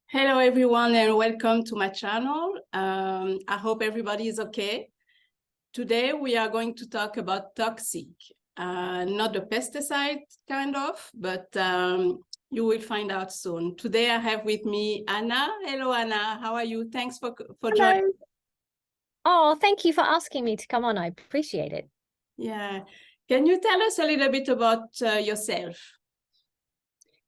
Hello, everyone, and welcome to my channel. I hope everybody is okay. Today, we are going to talk about toxic, not the pesticide kind of, but you will find out soon. Today, I have with me Anna. Hello, Anna. How are you? Thanks for joining. Oh, thank you for asking me to come on. I appreciate it. Yeah. Can you tell us a little bit about yourself?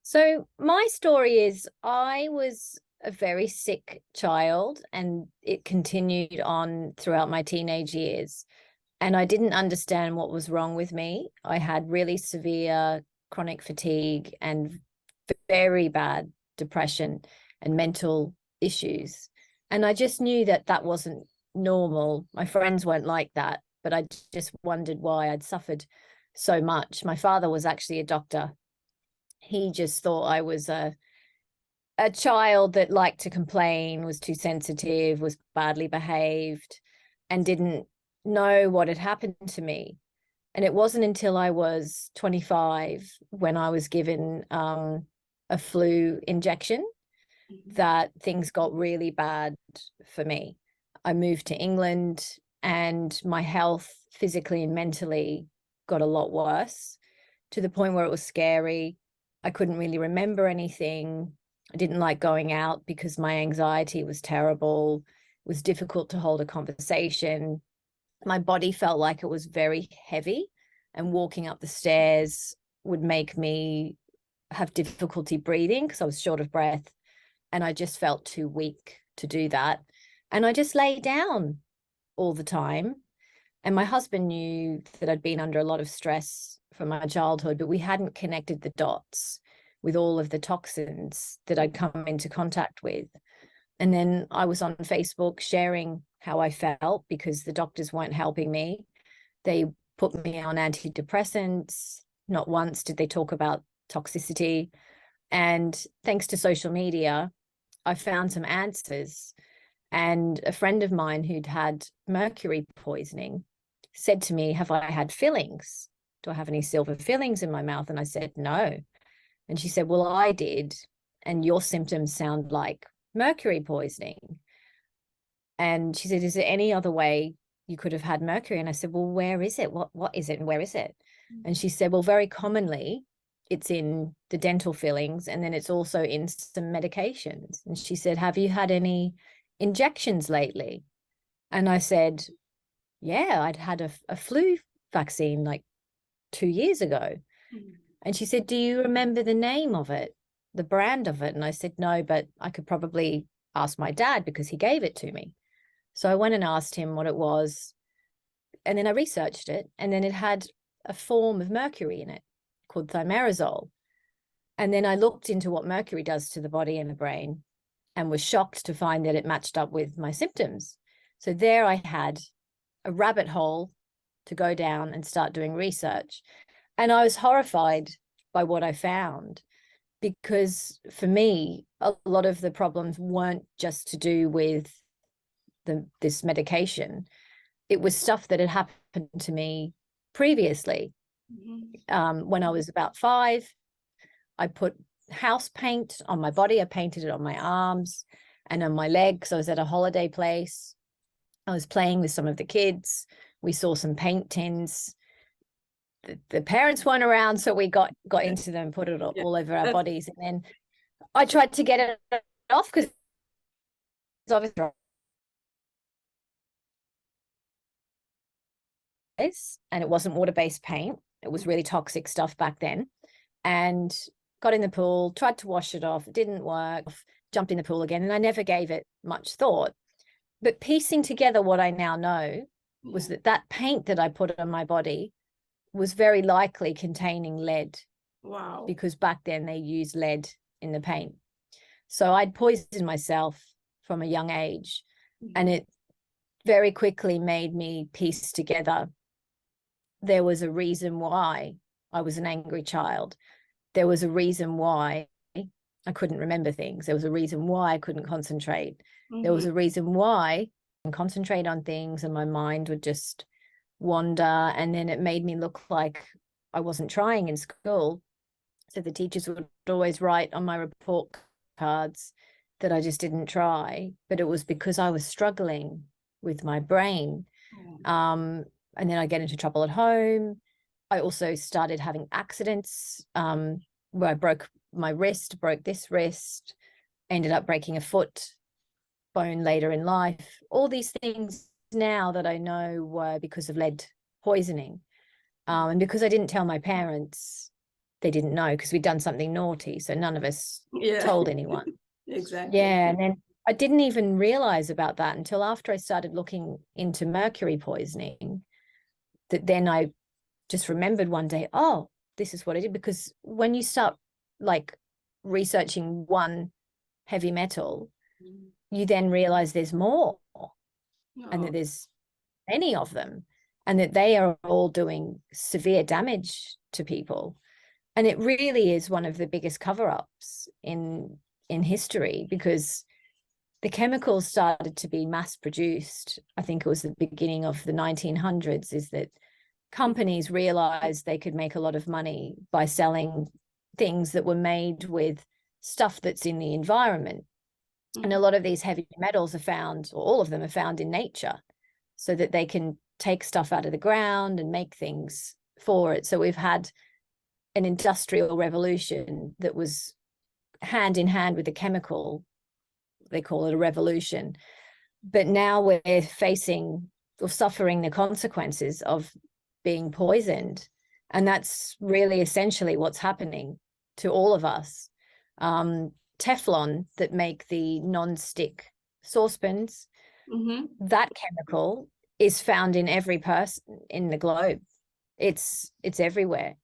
So my story is I was a very sick child, and it continued on throughout my teenage years. And I didn't understand what was wrong with me. I had really severe chronic fatigue and very bad depression and mental issues. And I just knew that that wasn't normal. My friends weren't like that, but I just wondered why I'd suffered so much. My father was actually a doctor. He just thought I was a child that liked to complain, was too sensitive, was badly behaved, and didn't know what had happened to me. And it wasn't until I was 25 when I was given a flu injection that things got really bad for me. I moved to England, and my health physically and mentally got a lot worse, to the point where it was scary. I couldn't really remember anything. I didn't like going out because my anxiety was terrible. It was difficult to hold a conversation. My body felt like it was very heavy, and walking up the stairs would make me have difficulty breathing because I was short of breath, and I just felt too weak to do that. And I just lay down all the time. And my husband knew that I'd been under a lot of stress from my childhood, but we hadn't connected the dots with all of the toxins that I'd come into contact with. And then I was on Facebook sharing how I felt because the doctors weren't helping me. They put me on antidepressants. Not once did they talk about toxicity. And thanks to social media, I found some answers. And a friend of mine who'd had mercury poisoning said to me, "Have I had fillings? Do I have any silver fillings in my mouth?" And I said, "No." And she said, "Well, I did. And your symptoms sound like mercury poisoning." And she said, "Is there any other way you could have had mercury?" And I said, "Well, where is it? What is it? And where is it?" And she said, "Well, very commonly it's in the dental fillings, and then it's also in some medications." And she said, "Have you had any injections lately?" And I said, "Yeah, I'd had a flu vaccine like 2 years ago." And she said, "Do you remember the name of it, the brand of it?" And I said, "No, but I could probably ask my dad because he gave it to me." So I went and asked him what it was. And then I researched it, and then it had a form of mercury in it called thimerosal. And then I looked into what mercury does to the body and the brain, and was shocked to find that it matched up with my symptoms. So there I had a rabbit hole to go down and start doing research. And I was horrified by what I found, because for me, a lot of the problems weren't just to do with this medication. It was stuff that had happened to me previously. When I was about 5, I put house paint on my body. I painted it on my arms and on my legs. I was at a holiday place. I was playing with some of the kids. We saw some paint tins. The parents weren't around, so we got into them, put it all over our bodies. And then I tried to get it off because it's obviously, and it wasn't water-based paint. It was really toxic stuff back then. And got in the pool, tried to wash it off. It didn't work. Jumped in the pool again, and I never gave it much thought. But piecing together what I now know was that paint that I put on my body was very likely containing lead. Wow. Because back then they used lead in the paint. So I'd poisoned myself from a young age, and it very quickly made me piece together there was a reason why I was an angry child. There was a reason why I couldn't remember things. There was a reason why I couldn't concentrate. There was a reason why I couldn't concentrate on things, and my mind would just wander. And then it made me look like I wasn't trying in school. So the teachers would always write on my report cards that I just didn't try, but it was because I was struggling with my brain. And then I get into trouble at home. I also started having accidents where I broke my wrist, broke this wrist, ended up breaking a foot bone later in life. All these things now that I know were because of lead poisoning. And because I didn't tell my parents, they didn't know because we'd done something naughty. So none of us told anyone. Exactly. Yeah. And then I didn't even realize about that until after I started looking into mercury poisoning, that then I just remembered one day, oh, this is what I did. Because when you start like researching one heavy metal, you then realize there's more and that there's many of them and that they are all doing severe damage to people. And it really is one of the biggest cover-ups in history, because the chemicals started to be mass produced. I think it was the beginning of the 1900s, is that companies realized they could make a lot of money by selling things that were made with stuff that's in the environment. And a lot of these heavy metals are found, or all of them are found in nature, so that they can take stuff out of the ground and make things for it. So we've had an industrial revolution that was hand in hand with the chemical. They call it a revolution. But now we're facing or suffering the consequences of being poisoned. And that's really essentially what's happening to all of us. Teflon that make the non-stick saucepans, that chemical is found in every person in the globe. It's everywhere.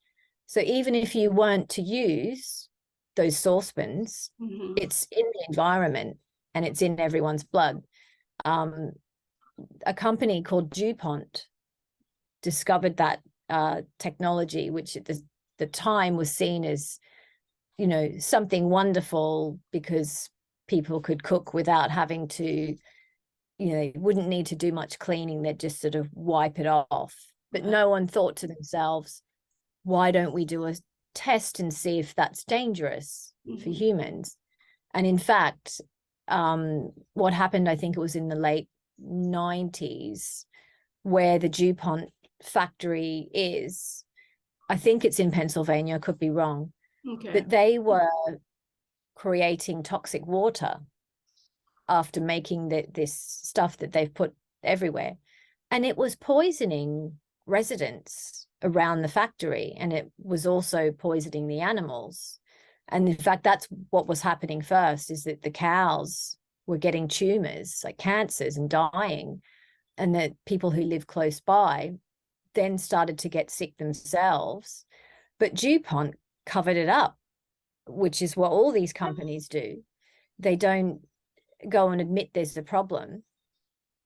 So even if you weren't to use those saucepans, it's in the environment and it's in everyone's blood. A company called DuPont discovered that technology, which at the time was seen as, you know, something wonderful, because people could cook without having to, you know, wouldn't need to do much cleaning. They'd just sort of wipe it off. But no one thought to themselves, why don't we do a test and see if that's dangerous for humans? And in fact, what happened, I think it was in the late 90s, where the DuPont factory is, I think it's in Pennsylvania, I could be wrong, but they were creating toxic water after making this stuff that they've put everywhere. And it was poisoning residents around the factory, and it was also poisoning the animals. And in fact, that's what was happening first, is that the cows were getting tumors, like cancers, and dying. And that people who live close by then started to get sick themselves. But DuPont covered it up, which is what all these companies do. They don't go and admit there's a problem.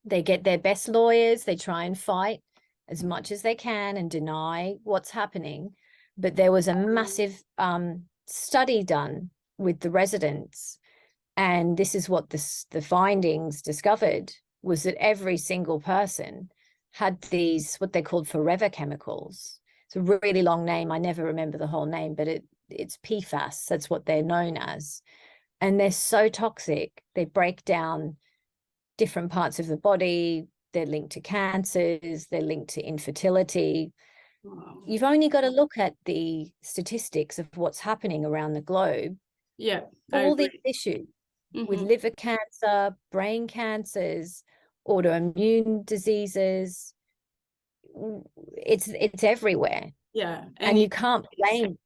They get their best lawyers, they try and fight as much as they can and deny what's happening. But there was a massive study done with the residents, and this is what the findings discovered, was that every single person had these, what they called forever chemicals. It's a really long name, I never remember the whole name, but it's PFAS, that's what they're known as. And they're so toxic, they break down different parts of the body, they're linked to cancers, they're linked to infertility. Wow. You've only got to look at the statistics of what's happening around the globe. Yeah. All these issues with liver cancer, brain cancers, autoimmune diseases, it's everywhere. Yeah. And you can't blame.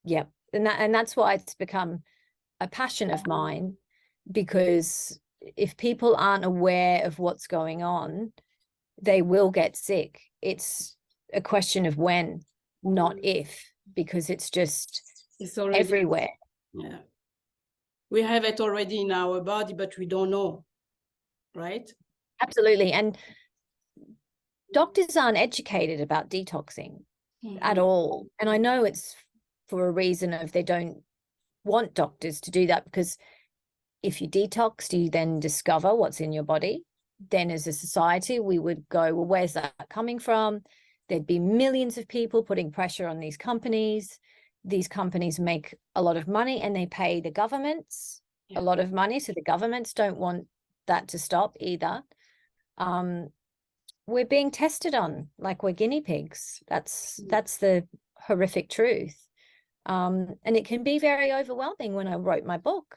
Yeah. And that's why it's become a passion of mine, because if people aren't aware of what's going on, they will get sick. It's a question of when, not if, because it's already everywhere. Yeah. We have it already in our body, but we don't know, right? Absolutely. And doctors aren't educated about detoxing at all. And I know it's for a reason of they don't want doctors to do that, because if you detox, you then discover what's in your body. Then as a society, we would go, well, where's that coming from? There'd be millions of people putting pressure on these companies. these companies make a lot of money and they pay the governments a lot of money. So the governments don't want that to stop either. We're being tested on like we're guinea pigs. That's the horrific truth. And it can be very overwhelming when I wrote my book,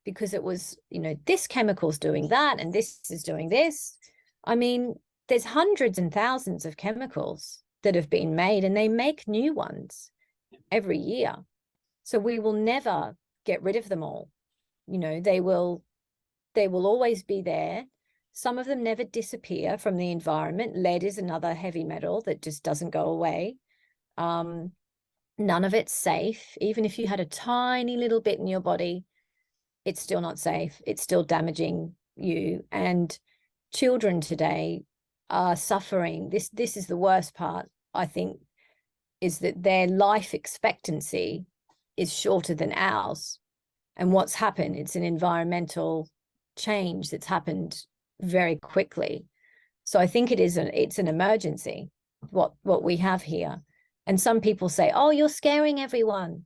because it was, you know, this chemical's doing that and this is doing this. I mean, there's hundreds and thousands of chemicals that have been made, and they make new ones every year. So we will never get rid of them all. You know, they will always be there. Some of them never disappear from the environment. Lead is another heavy metal that just doesn't go away. None of it's safe. Even if you had a tiny little bit in your body, it's still not safe. It's still damaging you. And children today are suffering. This is the worst part, I think, is that their life expectancy is shorter than ours. And what's happened, it's an environmental change that's happened very quickly. So I think it's an emergency, what we have here. And some people say, oh, you're scaring everyone.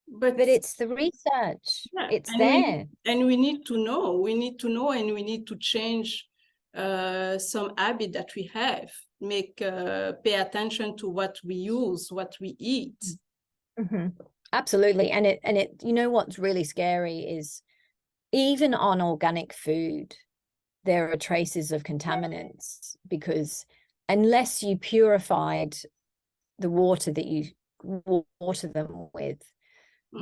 But it's the research. Yeah, it's there. We need to know. We need to know, and we need to change some habit that we have. Pay attention to what we use, what we eat. Mm-hmm. Absolutely. And it, you know, what's really scary is even on organic food, there are traces of contaminants, because unless you purified the water that you water them with,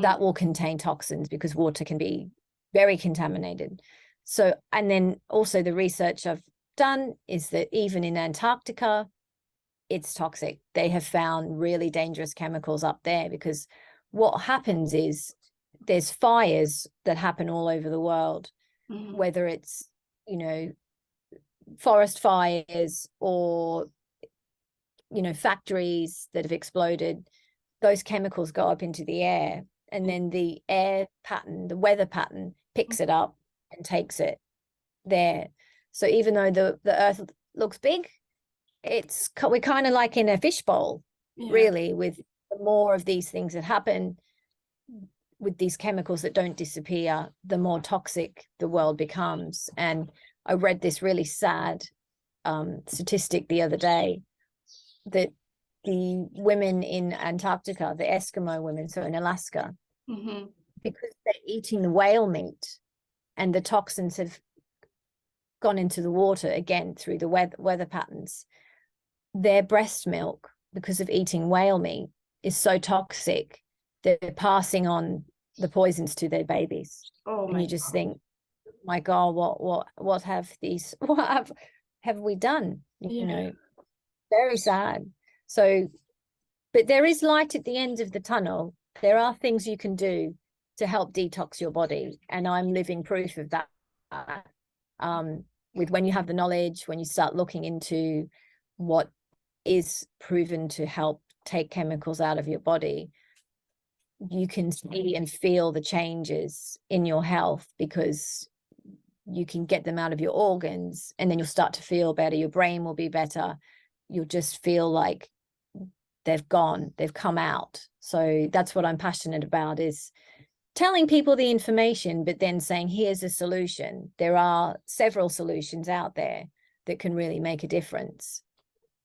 that will contain toxins, because water can be very contaminated. So, and then also the research I've done is that even in Antarctica, it's toxic. They have found really dangerous chemicals up there, because what happens is there's fires that happen all over the world, whether it's, you know, forest fires or, you know, factories that have exploded. Those chemicals go up into the air, and then the air pattern, the weather pattern picks it up and takes it there. So even though the earth looks big, we're kind of like in a fishbowl, really, with more of these things that happen with these chemicals that don't disappear, the more toxic the world becomes. And I read this really sad statistic the other day, that the women in Antarctica, the Eskimo women, so in Alaska, because they're eating the whale meat and the toxins have gone into the water again through the weather patterns, their breast milk, because of eating whale meat, is so toxic, they're passing on the poisons to their babies. And you just think, my God, what have we done? You know, very sad. So, but there is light at the end of the tunnel. There are things you can do to help detox your body, and I'm living proof of that. With when you have the knowledge, when you start looking into what is proven to help take chemicals out of your body, you can see and feel the changes in your health, because you can get them out of your organs, and then you'll start to feel better. Your brain will be better. You'll just feel like they've come out. So that's what I'm passionate about, is telling people the information, but then saying, here's a solution. There are several solutions out there that can really make a difference.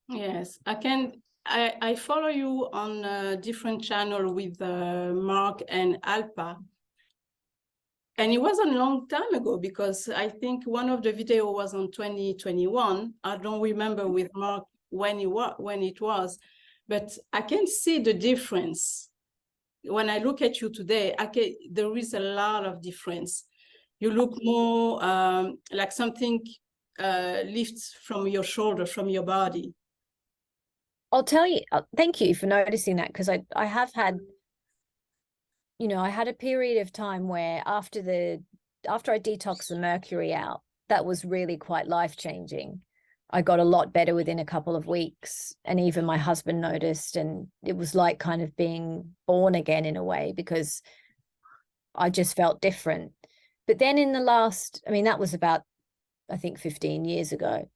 Yes, I follow you on a different channel with Mark and Alpa. And it was a long time ago, because I think one of the video was on 2021. I don't remember with Mark when it was, but I can see the difference. When I look at you today, there is a lot of difference. You look more like something lifts from your shoulder, from your body. I'll tell you, thank you for noticing that, because I have had, you know, I had a period of time where after I detoxed the mercury out, that was really quite life-changing. I got a lot better within a couple of weeks, and even my husband noticed, and it was like kind of being born again in a way, because I just felt different. But then in the last, I mean, that was about, I think, 15 years ago.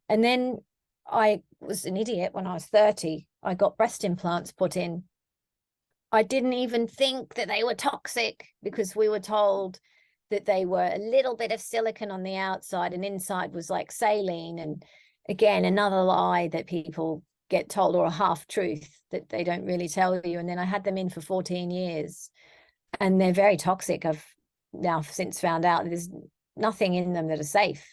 And then I was an idiot when I was 30. I got breast implants put in. I didn't even think that they were toxic, because we were told that they were a little bit of silicon on the outside and inside was like saline. And again, another lie that people get told, or a half truth that they don't really tell you. And then I had them in for 14 years and they're very toxic. I've now since found out there's nothing in them that are safe.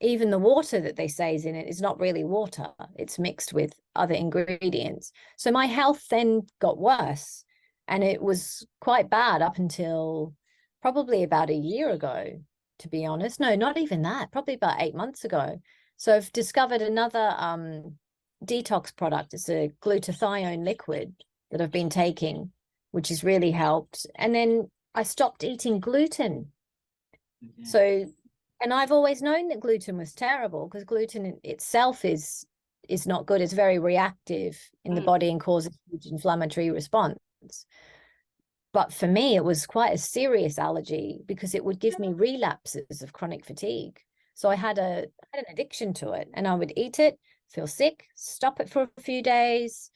Even the water that they say is in it is not really water. It's mixed with other ingredients. So my health then got worse, and it was quite bad up until probably about a year ago, to be honest. No, not even that, probably about 8 months ago. So I've discovered another detox product. It's a glutathione liquid that I've been taking, which has really helped. And then I stopped eating gluten. Yeah. So, and I've always known that gluten was terrible, because gluten itself is not good. It's very reactive in the body and causes a huge inflammatory response. But for me, it was quite a serious allergy, because it would give me relapses of chronic fatigue. So I had an addiction to it, and I would eat it, feel sick, stop it for a few days,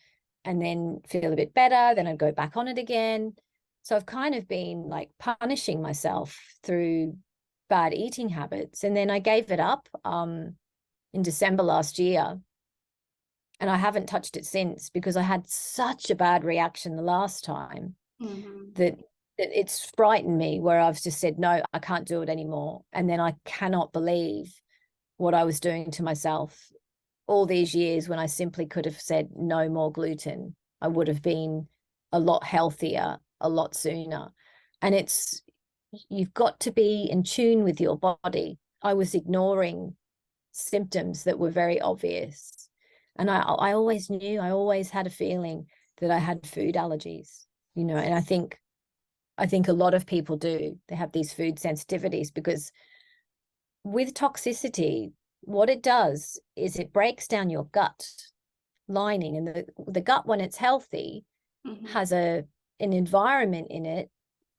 and then feel a bit better. Then I'd go back on it again. So I've kind of been like punishing myself through bad eating habits. And then I gave it up in December last year. And I haven't touched it since, because I had such a bad reaction the last time that it's frightened me, where I've just said, no, I can't do it anymore. And then I cannot believe what I was doing to myself all these years, when I simply could have said no more gluten. I would have been a lot healthier a lot sooner. And you've got to be in tune with your body. I was ignoring symptoms that were very obvious. And I always knew, I always had a feeling that I had food allergies, and I think a lot of people do. They have these food sensitivities, because with toxicity, what it does is it breaks down your gut lining, and the gut, when it's healthy, has an environment in it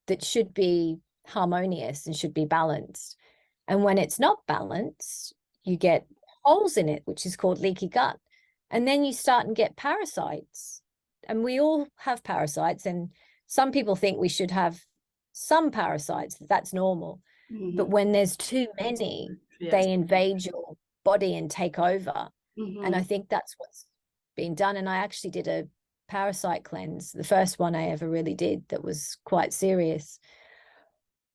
that should be harmonious and should be balanced. And when it's not balanced, you get holes in it, which is called leaky gut. And then you start and get parasites. And we all have parasites, and some people think we should have some parasites, that's normal. But when there's too many, they invade your body and take over. And I think that's what's been done. And I actually did a parasite cleanse, the first one I ever really did, that was quite serious.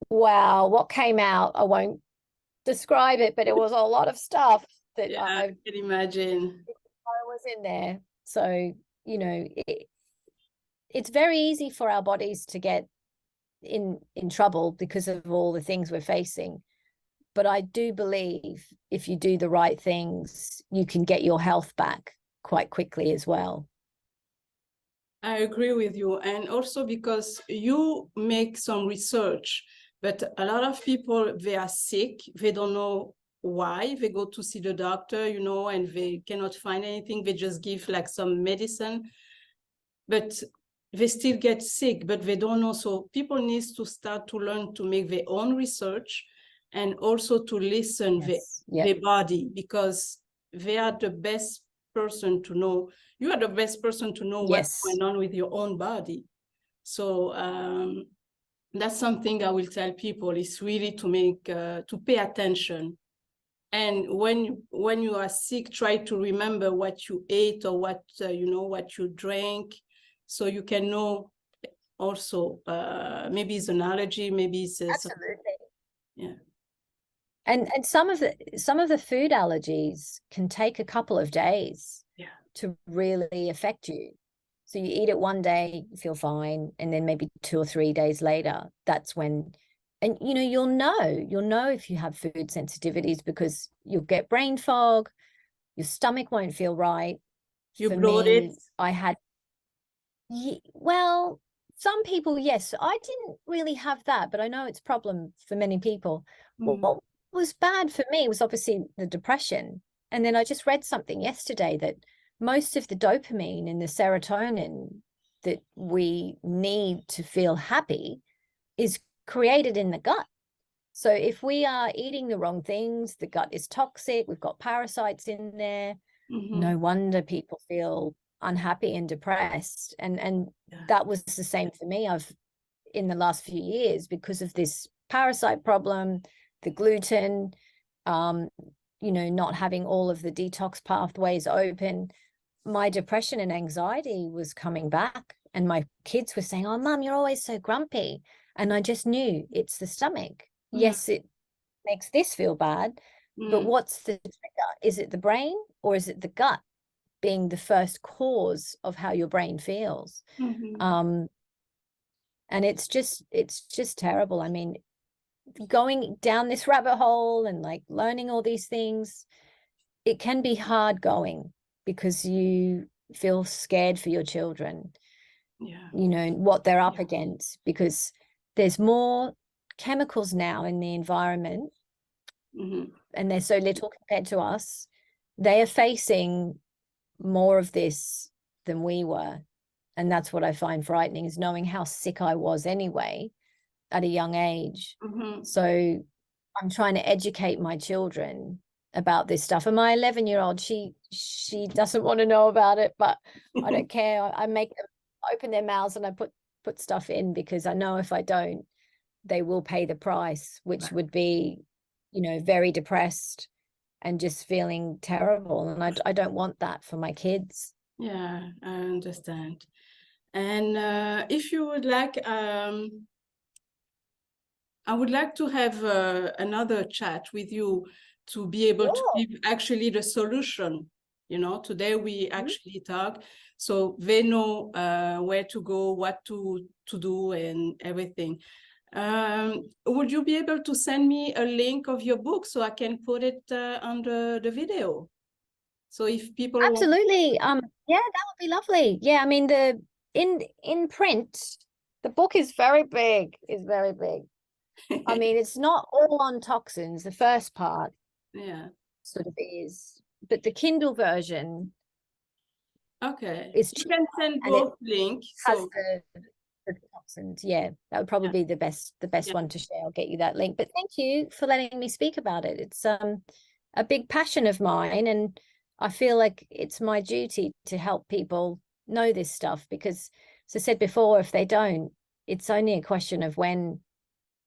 Wow, what came out, I won't describe it, but it was a lot of stuff that I can imagine. I was in there. So, it's very easy for our bodies to get in trouble because of all the things we're facing. But I do believe if you do the right things, you can get your health back quite quickly as well. I agree with you. And also because you make some research, but a lot of people, they are sick, they don't know why. They go to see the doctor, and they cannot find anything. They just give like some medicine, but they still get sick, but they don't know. So people need to start to learn to make their own research, and also to listen their body, because they are the best person to know. You are the best person to know what's going on with your own body. So that's something I will tell people, is really to make to pay attention. And when you are sick, try to remember what you ate, or what what you drank, so you can know also maybe it's an allergy, maybe it's absolutely. And some of the food allergies can take a couple of days to really affect you. So you eat it one day, you feel fine, and then maybe 2 or 3 days later, that's when, and you'll know if you have food sensitivities, because you'll get brain fog, your stomach won't feel right. You bloated? I had, well, some people, yes. I didn't really have that, but I know it's a problem for many people. What was bad for me was obviously the depression. And then I just read something yesterday that most of the dopamine and the serotonin that we need to feel happy is created in the gut. So if we are eating the wrong things, the gut is toxic, we've got parasites in there. No wonder people feel unhappy and depressed. And that was the same for me. In the last few years, because of this parasite problem, the gluten, you know, not having all of the detox pathways open, my depression and anxiety was coming back. And my kids were saying, "Oh, Mum, you're always so grumpy." And I just knew it's the stomach. Yes, it makes this feel bad, but what's the trigger? Is it the brain, or is it the gut being the first cause of how your brain feels? And it's just terrible. I mean, going down this rabbit hole and like learning all these things, it can be hard going because you feel scared for your children. You know, what they're up against, because there's more chemicals now in the environment, and they're so little compared to us. They are facing more of this than we were. And that's what I find frightening, is knowing how sick I was anyway at a young age. So I'm trying to educate my children about this stuff. And my 11-year-old, she doesn't want to know about it, but I don't care. I make them open their mouths and I put stuff in, because I know if I don't, they will pay the price, which would be, you know, very depressed and just feeling terrible. And I don't want that for my kids. Yeah, I understand. And if you would like, I would like to have another chat with you to be able to give actually the solution. You know, today we actually talk, so they know where to go, what to do, and everything. Would you be able to send me a link of your book so I can put it under the video? So if people Absolutely. Yeah, that would be lovely. Yeah, I mean, in print, the book is very big. It's very big. I mean, it's not all on toxins. The first part, sort of is, but the Kindle version, is you can send both links. Has the toxins. Yeah, that would probably be the best one to share. I'll get you that link. But thank you for letting me speak about it. It's a big passion of mine, and I feel like it's my duty to help people know this stuff, because, as I said before, if they don't, it's only a question of when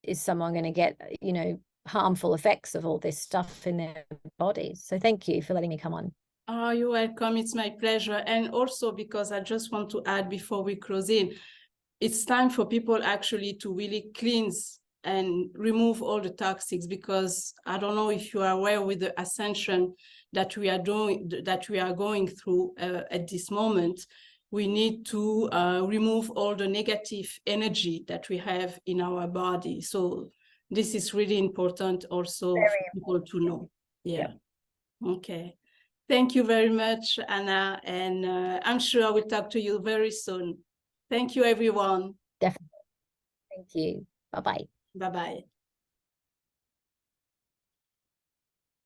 is someone going to get, you know, harmful effects of all this stuff in their bodies. So thank you for letting me come on. Oh, you're welcome. It's my pleasure. And also, because I just want to add before we close in, it's time for people actually to really cleanse and remove all the toxics, because I don't know if you are aware with the ascension that we are going through at this moment. We need to remove all the negative energy that we have in our body. So this is really important also for people to know. Yeah. Okay. Thank you very much, Anna. And I'm sure I will talk to you very soon. Thank you, everyone. Definitely. Thank you. Bye-bye. Bye-bye.